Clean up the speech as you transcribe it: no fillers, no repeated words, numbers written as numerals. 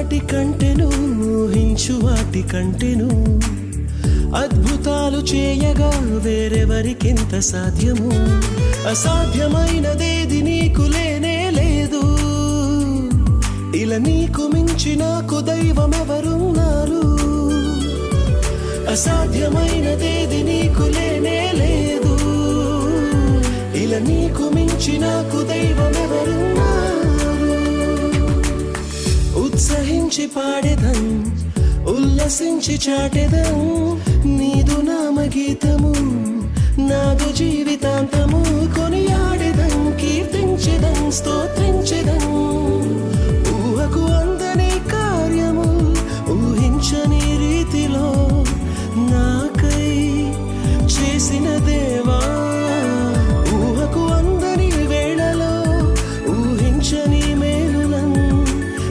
వాటి కంటెను ఊహించు వాటి కంటెను అద్భుతాలు చేయగా వేరెవరికింత సాధ్యము అసాధ్యమైనదేది నీకు లేనే లేదు ఇలా నీకు మించి నాకు దైవం ఎవరున్నారు అసాధ్యమైనదేది నీకు లేనే లేదు ఇలా నీకు మించి నాకు దైవం ఎవరున్నారు ఉత్సహించి పాడేదం ఉల్లసించి చాటెదం నీదు నామగీతము నాదు జీవితాంతము కొనియాడెదం కీర్తించెదం స్తోత్రించెదం